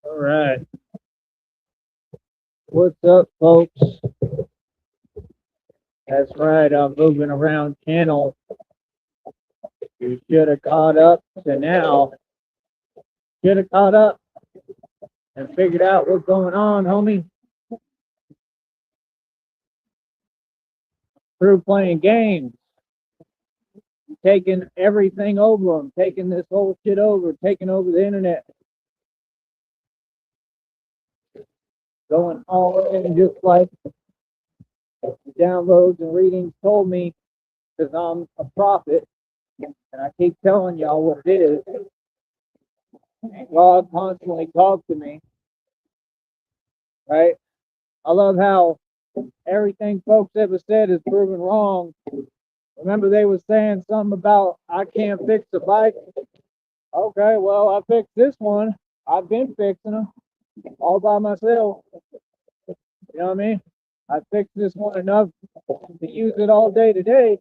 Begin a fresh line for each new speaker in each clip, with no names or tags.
All right. What's up, folks? That's right. I'm moving around channel. You should have caught up to now. Should have caught up and figured out what's going on, homie. Through playing games, taking everything over them, taking this whole shit over, taking over the internet, going all in just like the downloads and readings told me because I'm a prophet and I keep telling y'all what it is. God constantly talks to me, right? I love how everything folks ever said is proven wrong. Remember they were saying something about I can't fix the bike. Okay, well I fixed this one. I've been fixing them all by myself. You know what I mean? I fixed this one enough to use it all day today.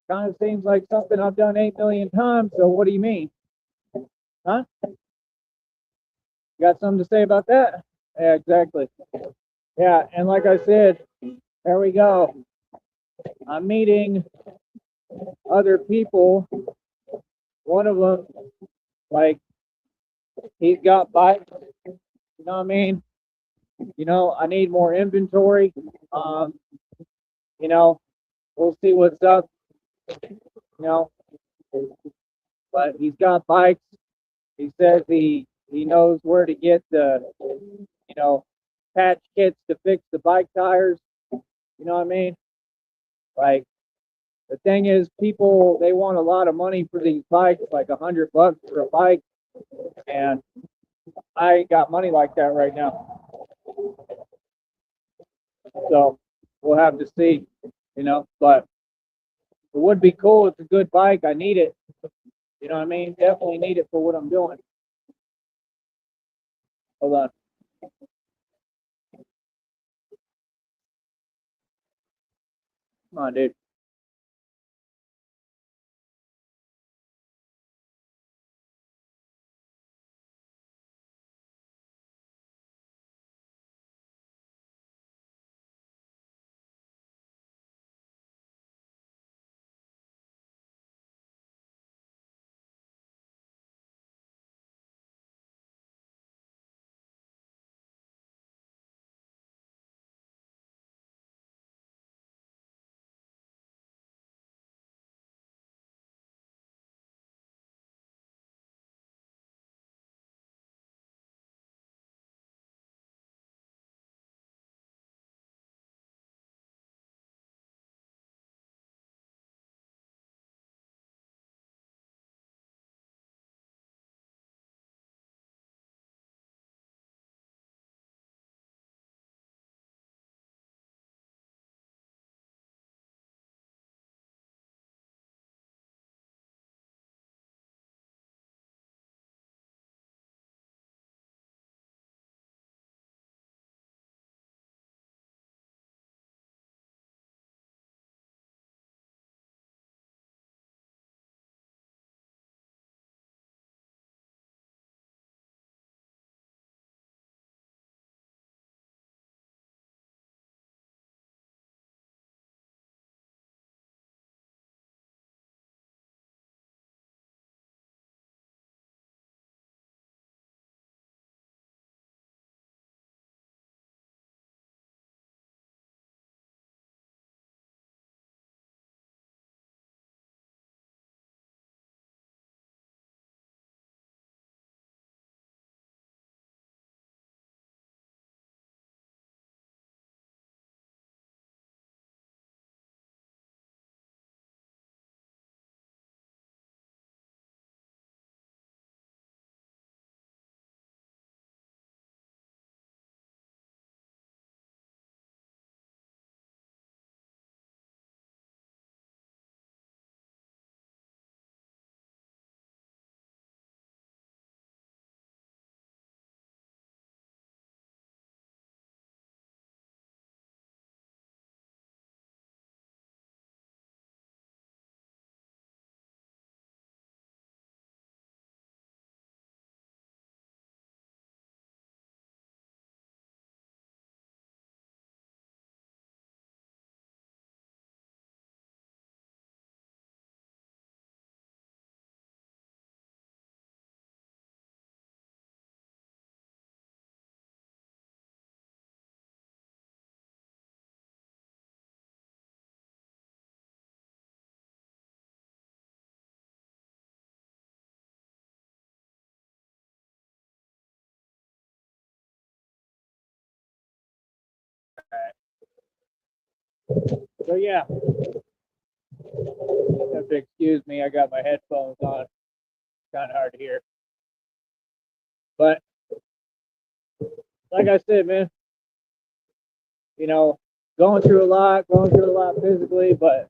Kind of seems like something I've done 8 million times. So what do you mean? Huh? You got something to say about that? Yeah, exactly. Yeah, and like I said, there we go. I'm meeting other people. One of them, like, he's got bikes. You know what I mean? I need more inventory. Um, you know, we'll see what's up. You know, but he's got bikes. He says he knows where to get the you know patch kits to fix the bike tires. You know what I mean? Like the thing is, people they want a lot of money for these bikes, like $100 for a bike, and I ain't got money like that right now. So we'll have to see. But it would be cool. It's a good bike. I need it. You know what I mean? Definitely need it for what I'm doing. Hold on. Come on, dude. So yeah, you have to excuse me. I got my headphones on. It's kind of hard to hear. But like I said, man, you know, going through a lot physically, but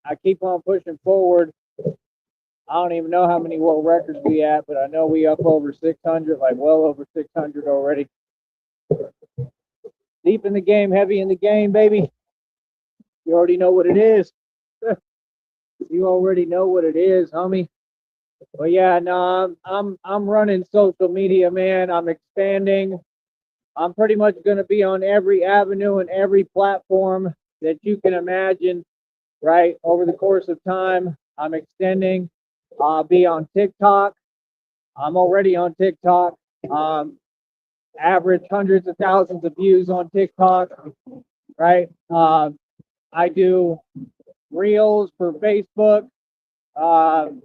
I keep on pushing forward. I don't even know how many world records we at, but I know we up over 600, like well over 600 already. Deep in the game, heavy in the game, baby. You already know what it is. You already know what it is, homie. But yeah, no, I'm running social media, man. I'm expanding. I'm pretty much going to be on every avenue and every platform that you can imagine, right? Over the course of time, I'm extending. I'll be on TikTok. I'm already on TikTok. Average hundreds of thousands of views on TikTok, right? I do reels for Facebook. I'll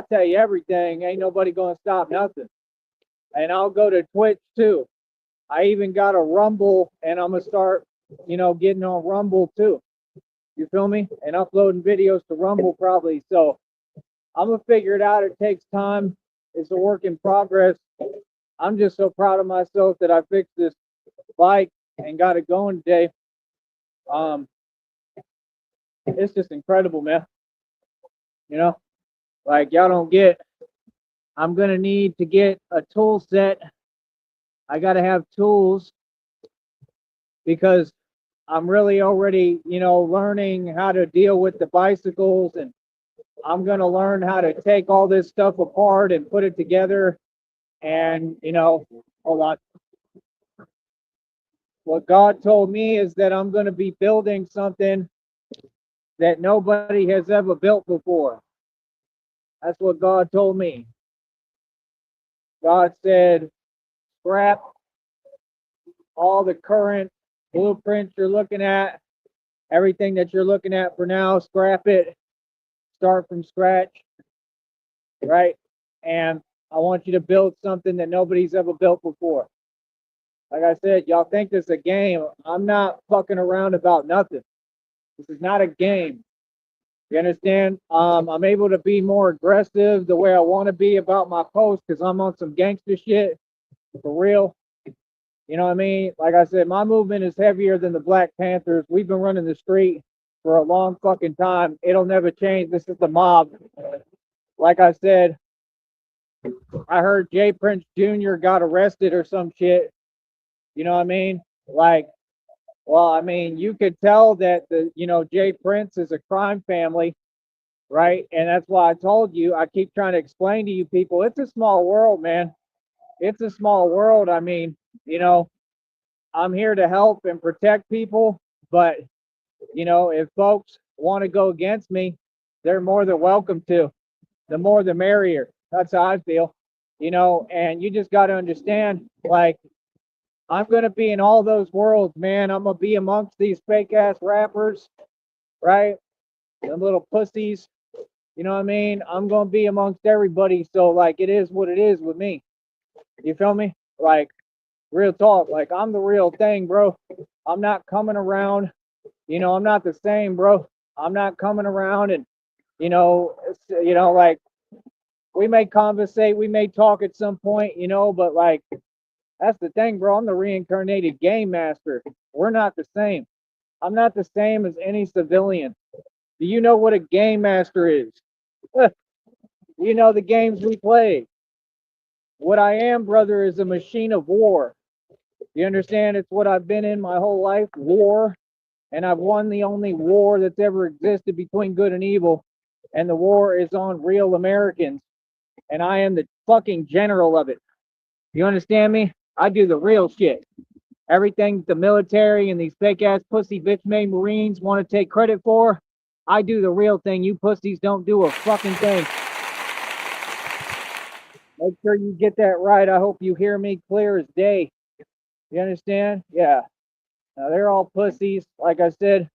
tell you everything. Ain't nobody going to stop nothing. And I'll go to Twitch too. I even got a Rumble, and I'm going to start, getting on Rumble too. You feel me? And uploading videos to Rumble probably. So I'm going to figure it out. It takes time. It's a work in progress. I'm just so proud of myself that I fixed this bike and got it going today. It's just incredible, man. Like y'all don't get, I'm going to need to get a tool set. I got to have tools because I'm really already, learning how to deal with the bicycles, and I'm going to learn how to take all this stuff apart and put it together. And, hold on. What God told me is that I'm going to be building something that nobody has ever built before. That's what God told me. God said, scrap all the current blueprints you're looking at, everything that you're looking at for now, scrap it, start from scratch, right? And I want you to build something that nobody's ever built before. Like I said, y'all think this is a game. I'm not fucking around about nothing. This is not a game. You understand? I'm able to be more aggressive the way I want to be about my posts because I'm on some gangster shit for real. You know what I mean? Like I said, my movement is heavier than the Black Panthers. We've been running the street for a long fucking time. It'll never change. This is the mob. Like I said, I heard Jay Prince Jr. got arrested or some shit. You know what I mean? Like, well, I mean, you could tell that Jay Prince is a crime family, right? And that's why I told you, I keep trying to explain to you people, it's a small world, man. It's a small world. I mean, I'm here to help and protect people, but if folks want to go against me, they're more than welcome to. The more the merrier. That's how I feel. And you just got to understand, like, I'm going to be in all those worlds, man. I'm going to be amongst these fake ass rappers, right? Them little pussies. You know what I mean? I'm going to be amongst everybody. So, like, it is what it is with me. You feel me? Like, real talk. Like, I'm the real thing, bro. I'm not coming around. I'm not the same, bro. I'm not coming around and, like, we may conversate, we may talk at some point, but like, that's the thing, bro. I'm the reincarnated game master. We're not the same. I'm not the same as any civilian. Do you know what a game master is? You know the games we play. What I am, brother, is a machine of war. You understand? It's what I've been in my whole life, war. And I've won the only war that's ever existed between good and evil. And the war is on real Americans. And I am the fucking general of it. You understand me? I do the real shit. Everything the military and these fake ass pussy bitch made Marines want to take credit for, I do the real thing. You pussies don't do a fucking thing. Make sure you get that right. I hope you hear me clear as day. You understand? Yeah. Now they're all pussies. Like I said,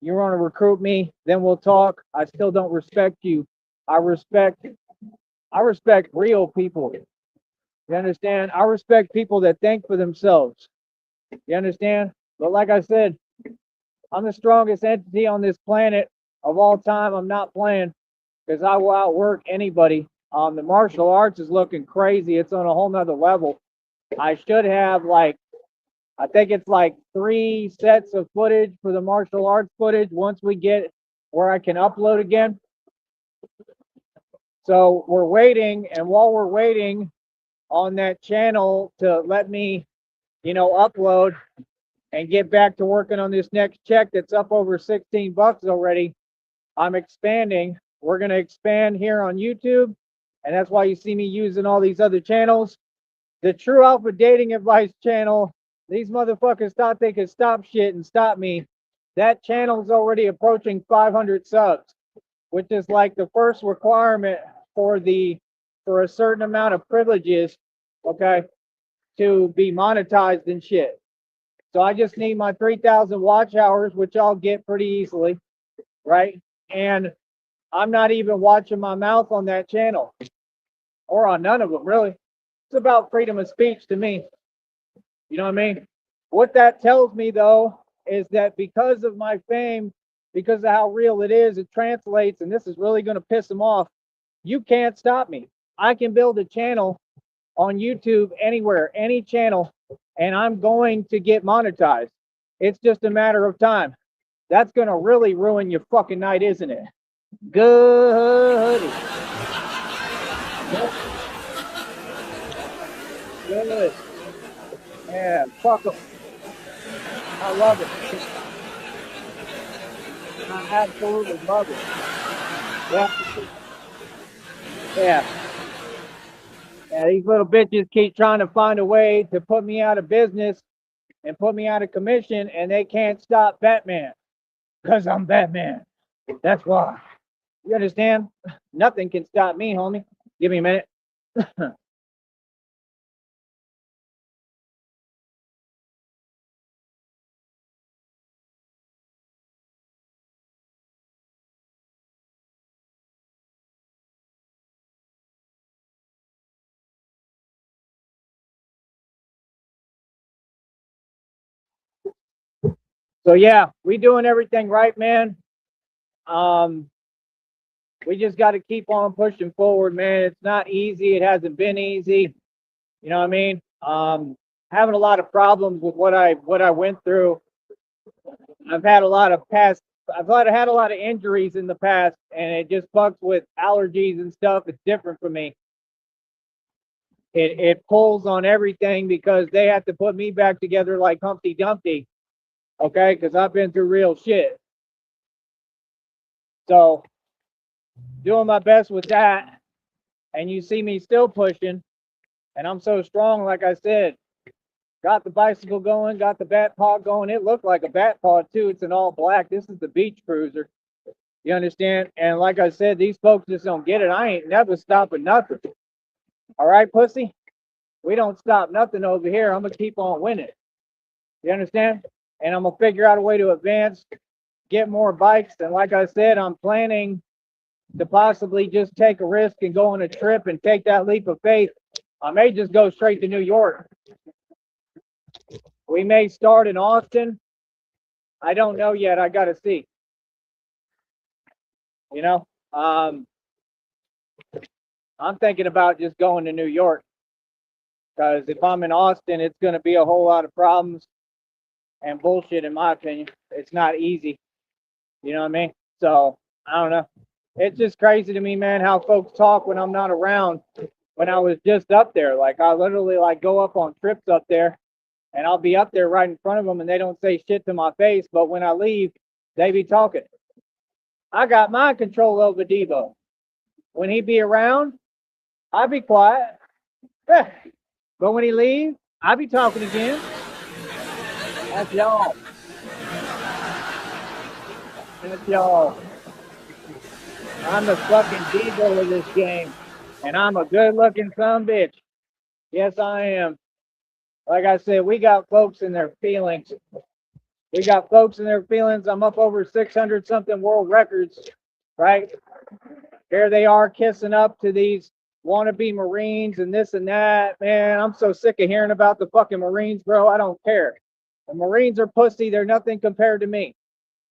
you want to recruit me, then we'll talk. I still don't respect you. I respect real people. You understand? I respect people that think for themselves. You understand? But like I said, I'm the strongest entity on this planet of all time. I'm not playing because I will outwork anybody. The martial arts is looking crazy. It's on a whole nother level. I should have like, I think it's like 3 sets of footage for the martial arts footage once we get where I can upload again. So we're waiting, and while we're waiting on that channel to let me, upload and get back to working on this next check that's up over 16 bucks already, I'm expanding. We're going to expand here on YouTube, and that's why you see me using all these other channels. The True Alpha Dating Advice channel, these motherfuckers thought they could stop shit and stop me. That channel's already approaching 500 subs, which is like the first requirement for a certain amount of privileges, okay, to be monetized and shit. So I just need my 3,000 watch hours, which I'll get pretty easily, right? And I'm not even watching my mouth on that channel, or on none of them, really. It's about freedom of speech to me. You know what I mean? What that tells me, though, is that because of my fame, because of how real it is, it translates, and this is really going to piss them off. You can't stop me. I can build a channel on YouTube anywhere, any channel, and I'm going to get monetized. It's just a matter of time. That's going to really ruin your fucking night, isn't it? Good. Good. Yeah, fuck them. I love it. I absolutely love it. Yeah. Yeah. Yeah, these little bitches keep trying to find a way to put me out of business and put me out of commission, and they can't stop Batman. Because I'm Batman. That's why. You understand? Nothing can stop me, homie. Give me a minute. So yeah, we doing everything right, man. We just got to keep on pushing forward, man. It's not easy. It hasn't been easy. You know what I mean? Having a lot of problems with what I went through. I've had a lot of past. I've had a lot of injuries in the past, and it just fucks with allergies and stuff. It's different for me. It pulls on everything because they have to put me back together like Humpty Dumpty. Okay, because I've been through real shit. So doing my best with that, and you see me still pushing, and I'm so strong. Like I said, got the bicycle going, got the bat pod going. It looked like a bat pod too. It's an all black. This is the beach cruiser. You understand? And like I said, these folks just don't get it. I ain't never stopping nothing. All right, pussy? We don't stop nothing over here. I'm going to keep on winning. You understand? And I'm going to figure out a way to advance, get more bikes. And like I said, I'm planning to possibly just take a risk and go on a trip and take that leap of faith. I may just go straight to New York. We may start in Austin. I don't know yet. I got to see. You know, I'm thinking about just going to New York, because if I'm in Austin, it's going to be a whole lot of problems and bullshit, in my opinion. It's not easy. You know what I mean? So I don't know. It's just crazy to me, man, how folks talk when I'm not around. When I was just up there, like I literally like go up on trips up there, and I'll be up there right in front of them, and they don't say shit to my face. But when I leave, they be talking. I got mind control over Devo. When he be around, I be quiet. But when he leaves, I be talking again. That's y'all. That's y'all. I'm the fucking Devo of this game, and I'm a good-looking son bitch. Yes, I am. Like I said, we got folks in their feelings. We got folks in their feelings. I'm up over 600 something world records, right? Here they are kissing up to these wannabe Marines and this and that. Man, I'm so sick of hearing about the fucking Marines, bro. I don't care. The Marines are pussy. They're nothing compared to me.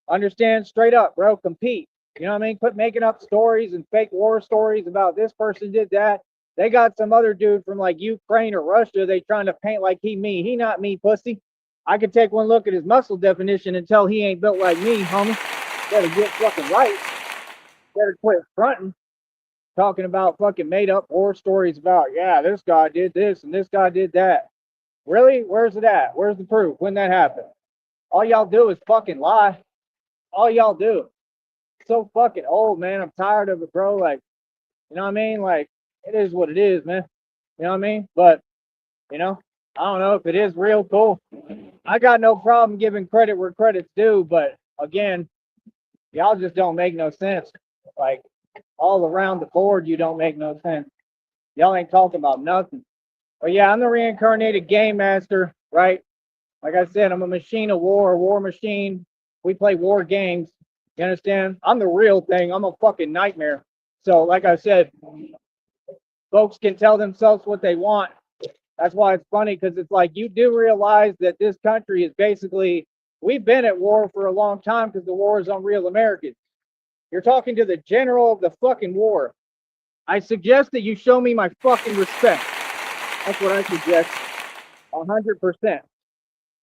Understand? Straight up, bro. Compete. You know what I mean? Quit making up stories and fake war stories about this person did that. They got some other dude from like Ukraine or Russia. They trying to paint like he me. He not me, pussy. I could take one look at his muscle definition and tell he ain't built like me, homie. Better get fucking right. Better quit fronting, talking about fucking made up war stories about, yeah, this guy did this and this guy did that. Really? Where's it at? Where's the proof? When that happened? All y'all do is fucking lie. All y'all do. So fucking old, man. I'm tired of it, bro. Like, you know what I mean? Like, it is what it is, man. You know what I mean? But, you know, I don't know if it is real cool. I got no problem giving credit where credit's due, but again, y'all just don't make no sense. Like, all around the board, you don't make no sense. Y'all ain't talking about nothing. But yeah, I'm the reincarnated game master, right? Like I said, I'm a machine of war, a war machine. We play war games. You understand? I'm the real thing. I'm a fucking nightmare. So, like I said, folks can tell themselves what they want. That's why it's funny, because it's like you do realize that this country is basically, we've been at war for a long time because the war is on real Americans. You're talking to the general of the fucking war. I suggest that you show me my fucking respect. That's what I suggest. 100%.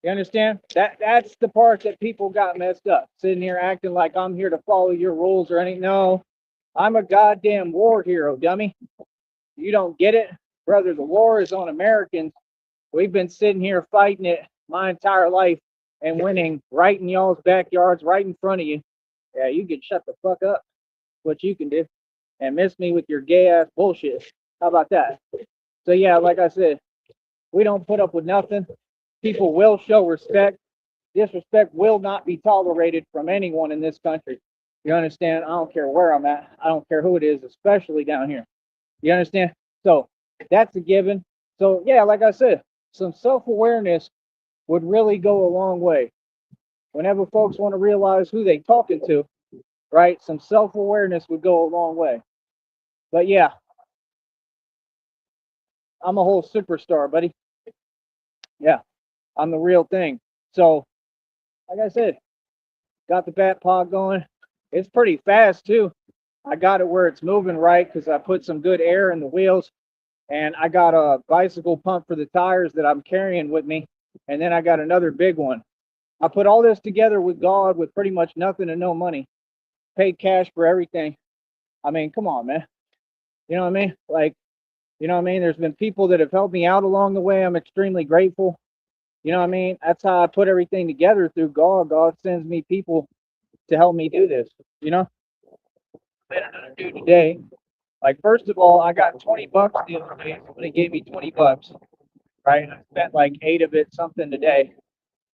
You understand? That's the part that people got messed up. Sitting here acting like I'm here to follow your rules or anything. No, I'm a goddamn war hero, dummy. You don't get it? Brother, the war is on Americans. We've been sitting here fighting it my entire life and winning right in y'all's backyards, right in front of you. Yeah, you can shut the fuck up. What you can do. And miss me with your gay ass bullshit. How about that? So yeah, like I said, we don't put up with nothing. People will show respect. Disrespect will not be tolerated from anyone in this country. You understand? I don't care where I'm at. I don't care who it is, especially down here. You understand? So that's a given. So yeah, like I said, some self-awareness would really go a long way. Whenever folks want to realize who they talking to, right? Some self-awareness would go a long way. But yeah, I'm a whole superstar, buddy. Yeah, I'm the real thing. So, like I said, got the bat pod going. It's pretty fast too. I got it where it's moving right because I put some good air in the wheels, and I got a bicycle pump for the tires that I'm carrying with me, and then I got another big one. I put all this together with God with pretty much nothing and no money. Paid cash for everything. I mean, come on, man. You know what I mean? Like, you know what I mean? There's been people that have helped me out along the way. I'm extremely grateful. You know what I mean? That's how I put everything together through God. God sends me people to help me do this, you know? What I'm gonna do today. Like, first of all, I got 20 bucks the other day. Somebody gave me 20 bucks, right? I spent like 8 of it something today.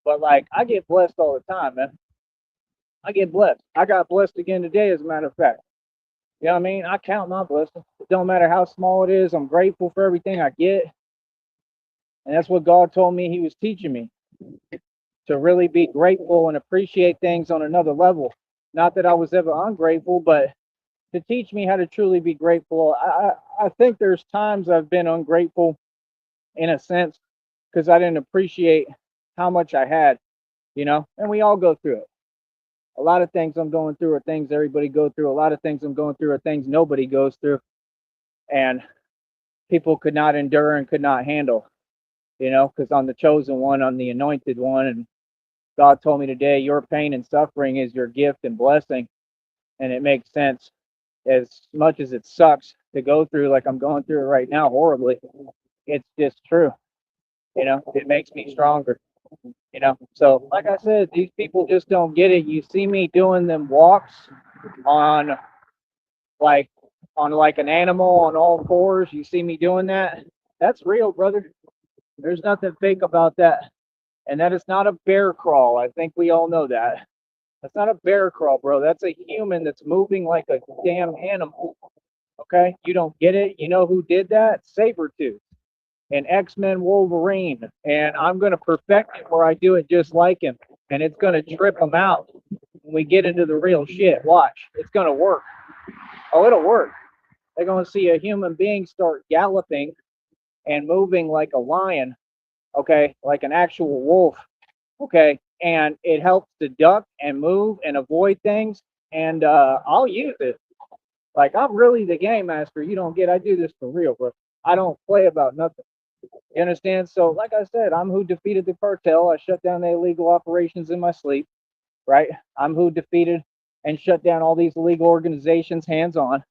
But like, I get blessed all the time, man. I get blessed. I got blessed again today, as a matter of fact. You know what I mean? I count my blessings. It don't matter how small it is. I'm grateful for everything I get. And that's what God told me He was teaching me, to really be grateful and appreciate things on another level. Not that I was ever ungrateful, but to teach me how to truly be grateful. I think there's times I've been ungrateful in a sense because I didn't appreciate how much I had, you know, and we all go through it. A lot of things I'm going through are things everybody go through. A lot of things I'm going through are things nobody goes through, and people could not endure and could not handle, you know, because I'm the chosen one, I'm the anointed one, and God told me today, your pain and suffering is your gift and blessing, and it makes sense. As much as it sucks to go through, like I'm going through it right now, horribly, it's just true. You know, it makes me stronger. You know, so like I said, these people just don't get it. You see me doing them walks on like like an animal on all fours. You see me doing that. That's real, brother. There's nothing fake about that. And that is not a bear crawl. I think we all know that. That's not a bear crawl, bro. That's a human that's moving like a damn animal. Okay? You don't get it? You know who did that? Sabretooth and X-Men Wolverine. And I'm going to perfect it where I do it just like him. And it's going to trip them out when we get into the real shit. Watch. It's going to work. Oh, it'll work. They're going to see a human being start galloping and moving like a lion, okay, like an actual wolf. Okay. And it helps to duck and move and avoid things. And I'll use it. Like, I'm really the game master. You don't get, I do this for real, bro. I don't play about nothing. You understand? So, like I said, I'm who defeated the cartel. I shut down the illegal operations in my sleep, right? I'm who defeated and shut down all these illegal organizations hands on,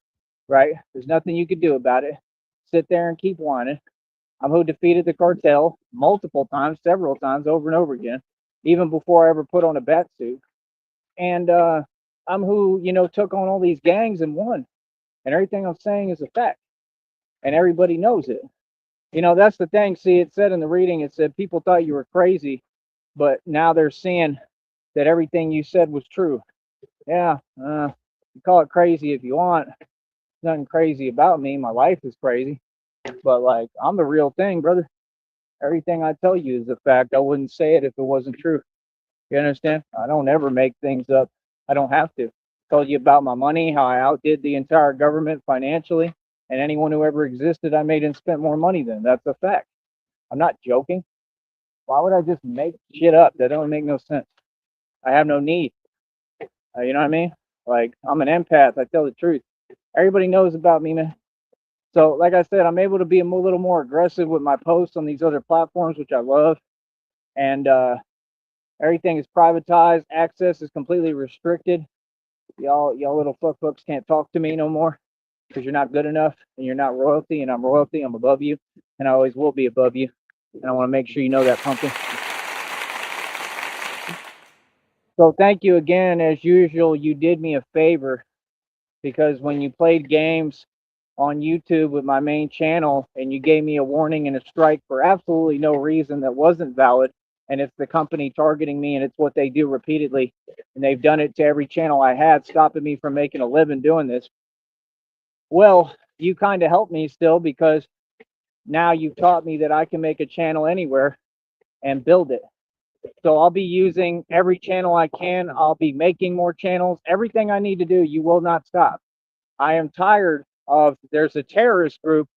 right? There's nothing you could do about it. Sit there and keep whining. I'm who defeated the cartel multiple times, several times, over and over again, even before I ever put on a bat suit. And I'm who, took on all these gangs and won. And everything I'm saying is a fact. And everybody knows it. That's the thing. See, it said in the reading, it said people thought you were crazy, but now they're seeing that everything you said was true. Yeah, you call it crazy if you want. Nothing crazy about me. My life is crazy, but like, I'm the real thing, brother. Everything I tell you is a fact. I wouldn't say it if it wasn't true. You understand? I don't ever make things up. I don't have to. Told you about my money, how I outdid the entire government financially, and anyone who ever existed, I made and spent more money than. That's a fact. I'm not joking. Why would I just make shit up that don't make no sense? I have no need. You know what I mean? Like, I'm an empath. I tell the truth. Everybody knows about me, man. So, like I said, I'm able to be a little more aggressive with my posts on these other platforms, which I love. And everything is privatized. Access is completely restricted. Y'all little fucks can't talk to me no more because you're not good enough and you're not royalty, and I'm royalty. I'm above you, and I always will be above you. And I want to make sure you know that, pumpkin. So thank you again. As usual, you did me a favor, because when you played games on YouTube with my main channel and you gave me a warning and a strike for absolutely no reason that wasn't valid, and it's the company targeting me, and it's what they do repeatedly, and they've done it to every channel I had, stopping me from making a living doing this. Well, you kind of helped me still, because now you've taught me that I can make a channel anywhere and build it. So I'll be using every channel I can. I'll be making more channels. Everything I need to do, you will not stop. I am tired of, there's a terrorist group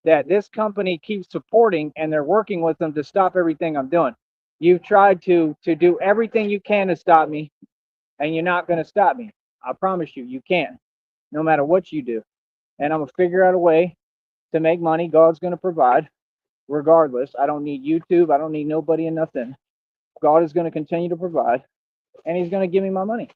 that this company keeps supporting, and they're working with them to stop everything I'm doing. You've tried to do everything you can to stop me, and you're not going to stop me. I promise you, you can't, no matter what you do. And I'm going to figure out a way to make money. God's going to provide regardless. I don't need YouTube. I don't need nobody and nothing. God is going to continue to provide, and he's going to give me my money.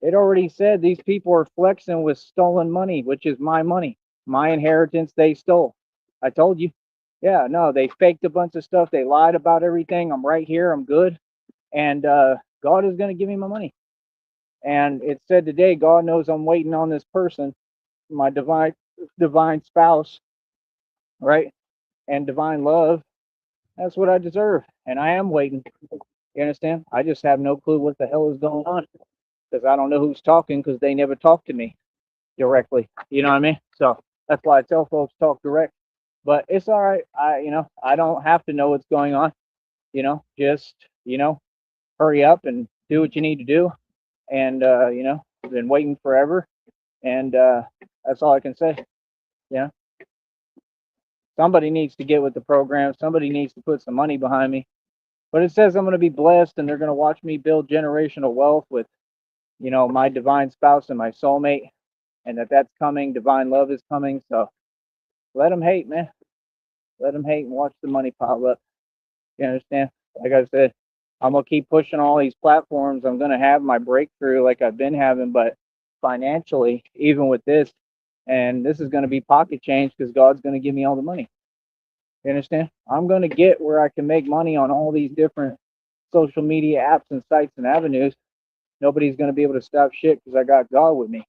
It already said these people are flexing with stolen money, which is my money, my inheritance they stole. I told you. Yeah, no, they faked a bunch of stuff. They lied about everything. I'm right here. I'm good. And God is going to give me my money. And it said today, God knows I'm waiting on this person, my divine spouse, right? And divine love. That's what I deserve. And I am waiting. You understand? I just have no clue what the hell is going on, because I don't know who's talking, because they never talk to me directly. You know what I mean? So that's why I tell folks, talk direct. But it's all right. I don't have to know what's going on. Just, hurry up and do what you need to do. And been waiting forever. And that's all I can say. Yeah. Somebody needs to get with the program. Somebody needs to put some money behind me. But it says I'm going to be blessed, and they're going to watch me build generational wealth with, my divine spouse and my soulmate, and that's coming. Divine love is coming. So let them hate, man. Let them hate and watch the money pile up. You understand? Like I said, I'm going to keep pushing all these platforms. I'm going to have my breakthrough like I've been having, but financially, even with this, and this is going to be pocket change, because God's going to give me all the money. You understand? I'm going to get where I can make money on all these different social media apps and sites and avenues. Nobody's going to be able to stop shit, because I got God with me.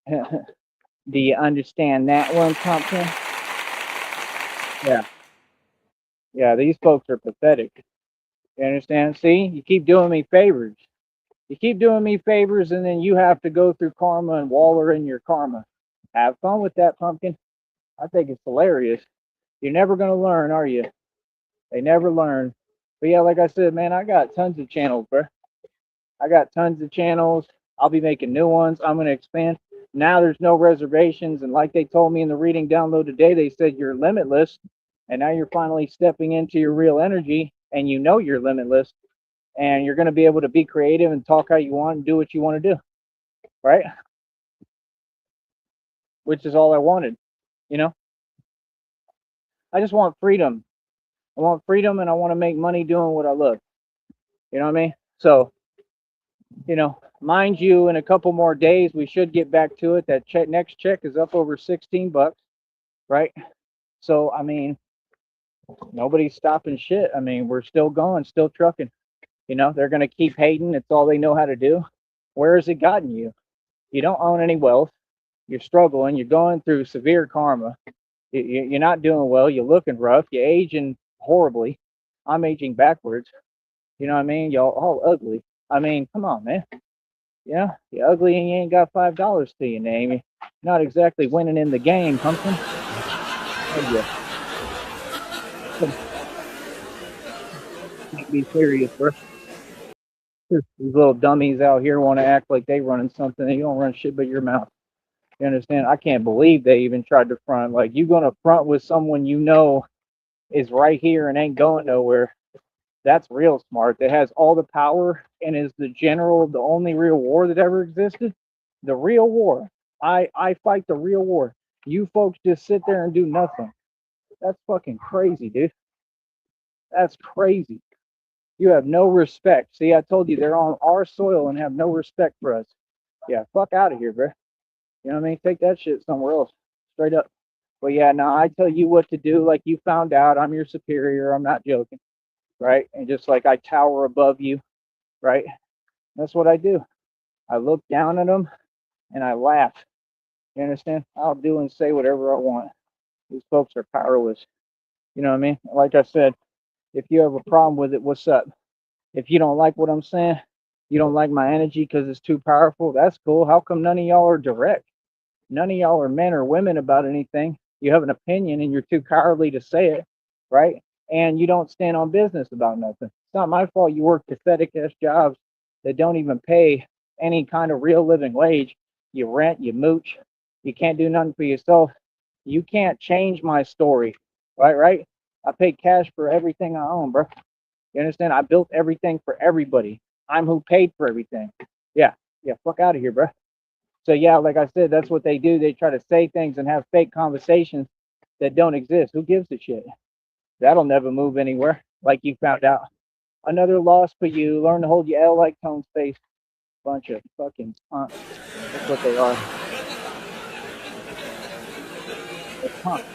Do you understand that one, Pumpkin? Yeah. Yeah, these folks are pathetic. You understand? See, you keep doing me favors. You keep doing me favors, and then you have to go through karma and waller in your karma. Have fun with that, Pumpkin. I think it's hilarious. You're never going to learn, are you? They never learn. But yeah, like I said, man, I got tons of channels, bro. I got tons of channels. I'll be making new ones. I'm going to expand. Now there's no reservations. And like they told me in the reading download today, they said you're limitless. And now you're finally stepping into your real energy, and you know you're limitless. and you're going to be able to be creative and talk how you want and do what you want to do, right? Which is all I wanted, you know. I just want freedom. I want freedom, and I want to make money doing what I love. You know what I mean? So, mind you, in a couple more days, we should get back to it. That next check is up over $16, right? So, I mean, nobody's stopping shit. I mean, we're still going, still trucking. They're going to keep hating. It's all they know how to do. Where has it gotten you? You don't own any wealth. You're struggling. You're going through severe karma. You're not doing well. You're looking rough. You're aging horribly. I'm aging backwards. You know what I mean? Y'all all ugly. I mean, come on, man. Yeah, you're ugly and you ain't got $5 to your name. You're not exactly winning in the game, pumpkin. Oh, yeah. Can't be serious, bro. These little dummies out here want to act like they running something, and you don't run shit but your mouth. You understand? I can't believe they even tried to front. Like, you gonna front with someone is right here and ain't going nowhere. That's real smart. That has all the power and is the general of the only real war that ever existed. The real war. I fight the real war. You folks just sit there and do nothing. That's fucking crazy, dude. That's crazy. You have no respect. See, I told you they're on our soil and have no respect for us. Yeah, fuck out of here, bro. You know what I mean? Take that shit somewhere else. Straight up. But yeah, no, I tell you what to do. Like, you found out I'm your superior. I'm not joking. Right? And just like I tower above you, right? That's what I do. I look down at them and I laugh. You understand? I'll do and say whatever I want. These folks are powerless. You know what I mean? Like I said, if you have a problem with it, what's up? If you don't like what I'm saying, you don't like my energy because it's too powerful, that's cool. How come none of y'all are direct? None of y'all are men or women about anything. You have an opinion and you're too cowardly to say it, right? And you don't stand on business about nothing. It's not my fault you work pathetic ass jobs that don't even pay any kind of real living wage. You rent, you mooch, you can't do nothing for yourself. You can't change my story, right? Right? I pay cash for everything I own, bro. You understand? I built everything for everybody. I'm who paid for everything. Yeah, yeah, fuck out of here, bro. So yeah, like I said, that's what they do. They try to say things and have fake conversations that don't exist. Who gives a shit? That'll never move anywhere, like you found out. Another loss for you. Learn to hold your L like Tone's face. Bunch of fucking punks. That's what they are. They're punks.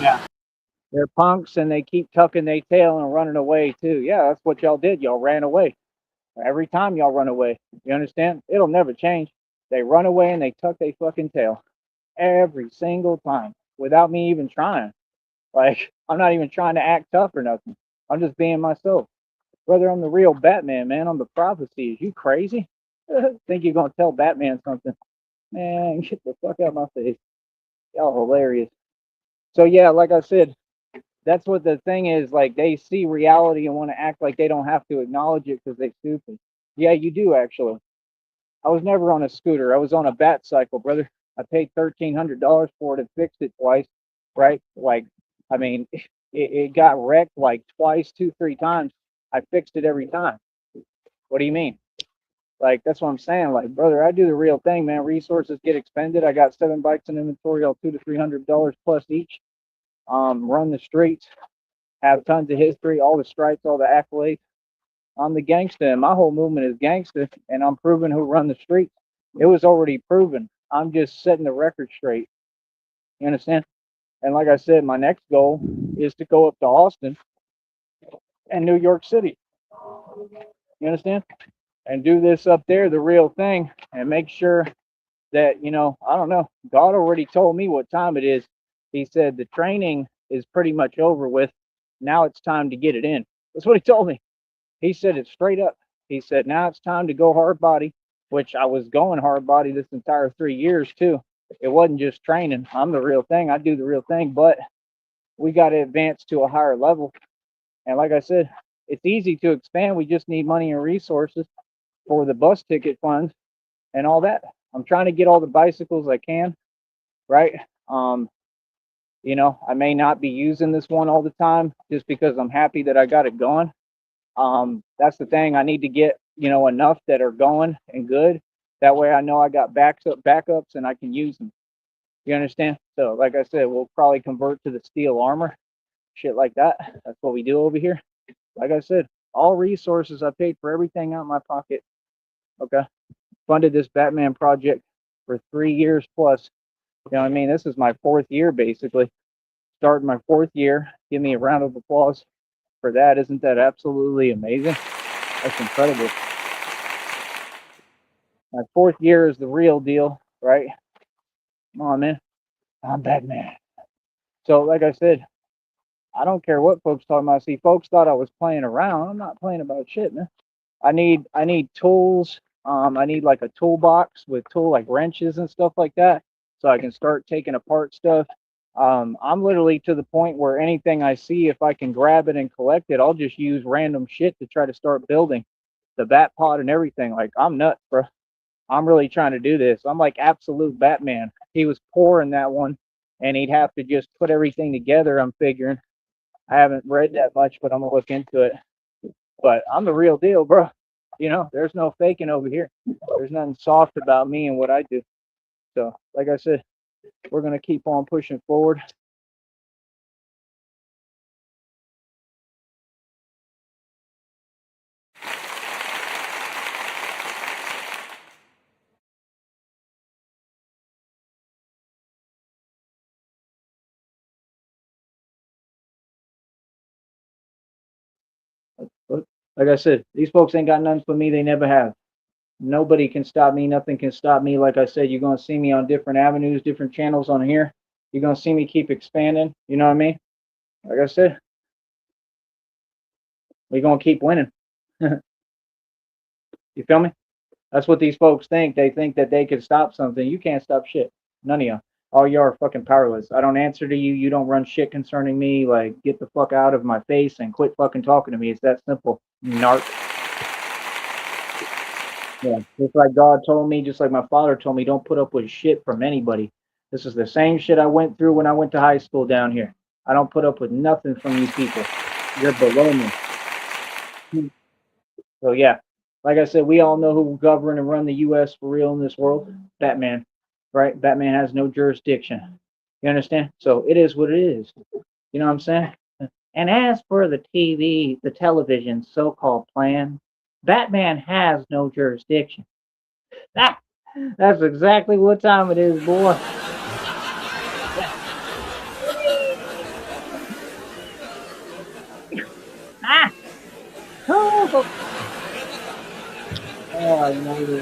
Yeah. They're punks and they keep tucking their tail and running away too. Yeah, that's what y'all did. Y'all ran away. Every time y'all run away. You understand? It'll never change. They run away and they tuck their fucking tail. Every single time. Without me even trying. Like, I'm not even trying to act tough or nothing. I'm just being myself. Brother, I'm the real Batman, man. I'm the prophecy. Is you crazy? Think you're gonna tell Batman something? Man, get the fuck out of my face. Y'all hilarious. So yeah, like I said, that's what the thing is. Like, they see reality and want to act like they don't have to acknowledge it because they're stupid. Yeah, you do actually. I was never on a scooter. I was on a bat cycle, brother. I paid $1,300 for it and fixed it twice, right? Like, I mean, it got wrecked like twice, two, three times. I fixed it every time. What do you mean? Like, that's what I'm saying. Like, brother, I do the real thing, man. Resources get expended. I got 7 bikes in inventory, all $200 to $300 plus each. Run the streets, have tons of history, all the stripes, all the accolades. I'm the gangster, and my whole movement is gangster, and I'm proving who run the streets. It was already proven. I'm just setting the record straight. You understand? And like I said, my next goal is to go up to Austin and New York City. You understand? And do this up there, the real thing, and make sure that, I don't know. God already told me what time it is. He said the training is pretty much over with. Now it's time to get it in. That's what he told me. He said it straight up. He said, now it's time to go hard body, which I was going hard body this entire 3 years too. It wasn't just training. I'm the real thing. I do the real thing, but we got to advance to a higher level. And like I said, it's easy to expand. We just need money and resources for the bus ticket funds and all that. I'm trying to get all the bicycles I can, right? I may not be using this one all the time just because I'm happy that I got it going. That's the thing. I need to get, enough that are going and good. That way I know I got backups and I can use them. You understand? So, like I said, we'll probably convert to the steel armor, shit like that. That's what we do over here. Like I said, all resources. I paid for everything out of my pocket. Okay. Funded this Batman project for 3 years plus. You know what I mean? This is my 4th year basically. Starting my 4th year. Give me a round of applause for that. Isn't that absolutely amazing? That's incredible. My 4th year is the real deal, right? Come on, man. I'm Batman. So, like I said, I don't care what folks talking about. See, folks thought I was playing around. I'm not playing about shit, man. I need tools. I need like a toolbox with like wrenches and stuff like that, so I can start taking apart stuff. I'm literally to the point where anything I see, if I can grab it and collect it, I'll just use random shit to try to start building the bat pod and everything. Like, I'm nuts, bro. I'm really trying to do this. I'm like absolute Batman. He was poor in that one, and he'd have to just put everything together. I'm figuring. I haven't read that much, but I'm gonna look into it. But I'm the real deal, bro. There's no faking over here. There's nothing soft about me and what I do. So, like I said, we're gonna keep on pushing forward. But like I said, these folks ain't got nothing for me. They never have. Nobody can stop me. Nothing can stop me. Like I said, you're gonna see me on different avenues, different channels on here. You're gonna see me keep expanding. You know what I mean? Like I said, we're gonna keep winning. You feel me? That's what these folks think. They think that they can stop something. You can't stop shit. None of you. All you are fucking powerless. I don't answer to you. You don't run shit concerning me. Like, get the fuck out of my face and quit fucking talking to me. It's that simple. Narc. Yeah. Just like God told me, just like my father told me, don't put up with shit from anybody. This is the same shit I went through when I went to high school down here. I don't put up with nothing from you people. You're below me. So yeah, like I said, we all know who govern and run the U.S. for real in this world. Batman, right? Batman has no jurisdiction. You understand? So it is what it is. You know what I'm saying? And as for the the television so-called plan, Batman has no jurisdiction. That's exactly what time it is, boy. Ah! Oh, I know.